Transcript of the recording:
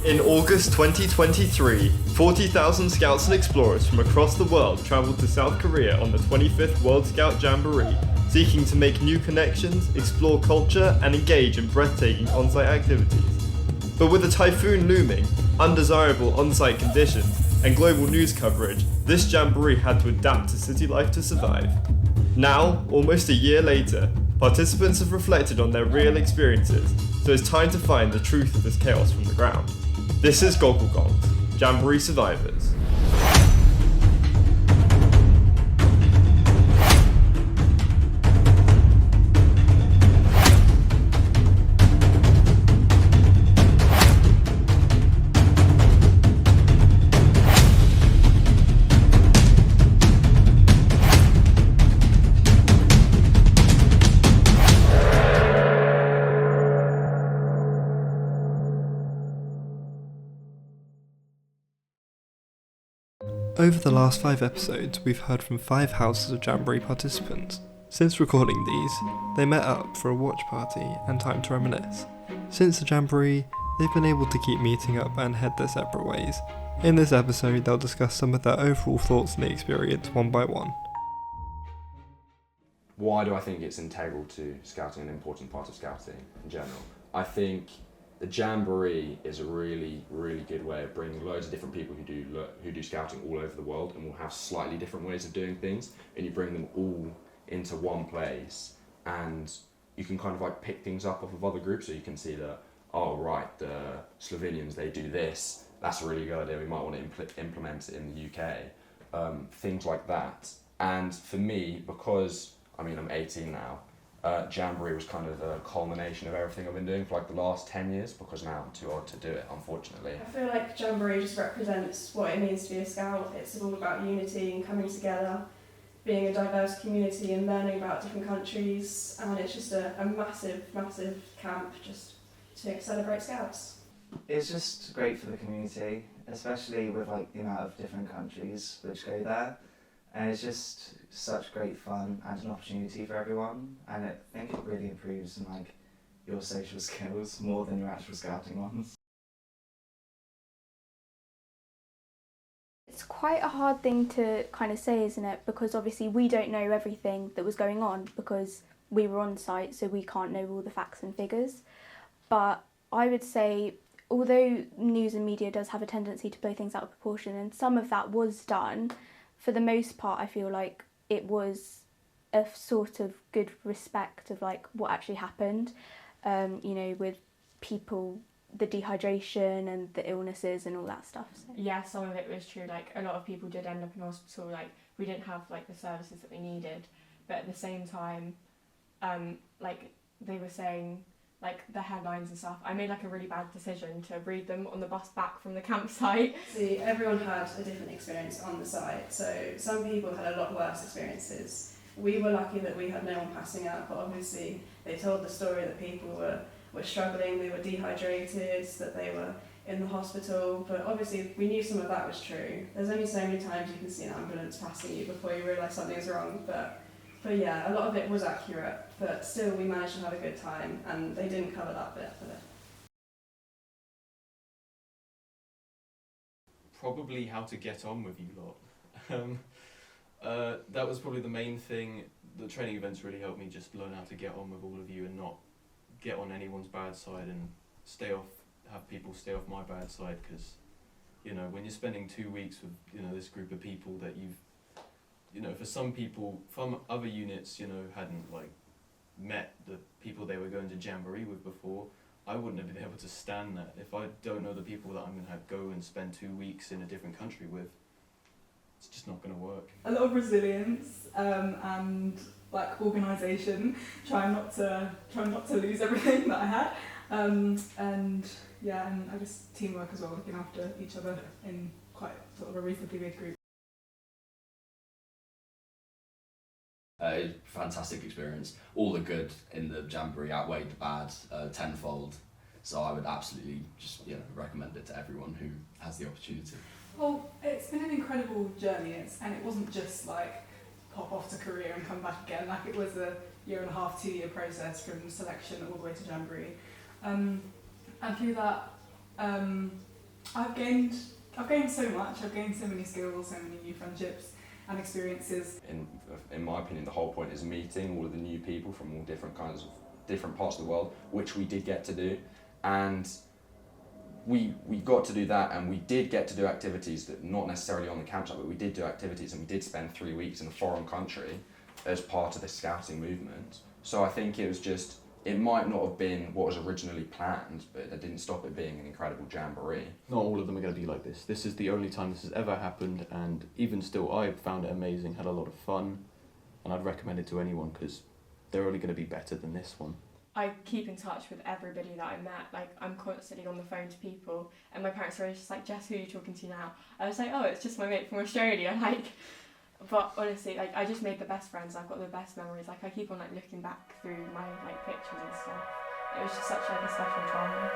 In August 2023, 40,000 scouts and explorers from across the world travelled to South Korea on the 25th World Scout Jamboree, seeking to make new connections, explore culture, and engage in breathtaking on-site activities. But with a typhoon looming, undesirable on-site conditions, and global news coverage, this jamboree had to adapt to city life to survive. Now, almost a year later, participants have reflected on their real experiences, so it's time to find the truth of this chaos from the ground. This is Gogglegonks, Jamboree Survivors. Over the last 5 episodes, we've heard from 5 houses of Jamboree participants. Since recording these, they met up for a watch party and time to reminisce. Since the Jamboree, they've been able to keep meeting up and head their separate ways. In this episode, they'll discuss some of their overall thoughts on the experience one by one. Why do I think it's integral to scouting, an important part of scouting in general? I think the Jamboree is a really, really good way of bringing loads of different people who do scouting all over the world and will have slightly different ways of doing things, and you bring them all into one place and you can kind of like pick things up off of other groups, so you can see that, oh right, the Slovenians, they do this, that's a really good idea, we might want to implement it in the UK, things like that. And for me, because I'm 18 now, Jamboree was kind of the culmination of everything I've been doing for like the last 10 years, because now I'm too old to do it, unfortunately. I feel like Jamboree just represents what it means to be a scout. It's all about unity and coming together, being a diverse community and learning about different countries, and it's just a massive, massive camp just to celebrate scouts. It's just great for the community, especially with like the amount of different countries which go there. And it's just such great fun and an opportunity for everyone, and I think it really improves like your social skills more than your actual scouting ones. It's quite a hard thing to kind of say, isn't it? Because obviously we don't know everything that was going on because we were on site, so we can't know all the facts and figures. But I would say, although news and media does have a tendency to blow things out of proportion, and some of that was done, for the most part, I feel like it was a sort of good respect of like what actually happened, with people, the dehydration and the illnesses and all that stuff. So. Yeah, some of it was true. Like a lot of people did end up in hospital. Like we didn't have like the services that we needed, but at the same time, like they were saying, like the headlines and stuff, I made like a really bad decision to read them on the bus back from the campsite. See, everyone had a different experience on the site, so some people had a lot worse experiences. We were lucky that we had no one passing out, but obviously they told the story that people were struggling, they were dehydrated, that they were in the hospital, but obviously we knew some of that was true. There's only so many times you can see an ambulance passing you before you realise something's wrong, but yeah, a lot of it was accurate, but still we managed to have a good time, and they didn't cover that bit of it. Probably how to get on with you lot. That was probably the main thing. The training events really helped me just learn how to get on with all of you and not get on anyone's bad side and have people stay off my bad side, because, when you're spending 2 weeks with, this group of people that you've, for some people from other units, hadn't like met the people they were going to Jamboree with before, I wouldn't have been able to stand that. If I don't know the people that I'm going to have go and spend 2 weeks in a different country with, it's just not going to work. A lot of resilience and like organisation, trying not to lose everything that I had, and I guess teamwork as well, looking after each other in quite sort of a reasonably big group. Fantastic experience. All the good in the Jamboree outweighed the bad tenfold. So I would absolutely just recommend it to everyone who has the opportunity. Well, it's been an incredible journey, and it wasn't just like pop off to Korea and come back again. Like it was a 1.5, 2 year process from selection all the way to Jamboree. And through that, I've gained so much. I've gained so many skills, so many new friendships and experiences. In my opinion, the whole point is meeting all of the new people from all different parts of the world, which we did get to do, and we got to do that, and we did get to do activities that not necessarily on the campsite, but we did do activities, and we did spend 3 weeks in a foreign country as part of the scouting movement. So I think it might not have been what was originally planned, but that didn't stop it being an incredible jamboree. Not all of them are going to be like this. This is the only time this has ever happened, and even still, I found it amazing, had a lot of fun, and I'd recommend it to anyone because they're only going to be better than this one. I keep in touch with everybody that I met. Like, I'm constantly on the phone to people, and my parents are always just like, Jess, who are you talking to now? I was like, oh, it's just my mate from Australia. Like, but honestly, like, I just made the best friends. I've got the best memories. Like, I keep on like looking back through my like pictures and stuff. It was just such like a special time.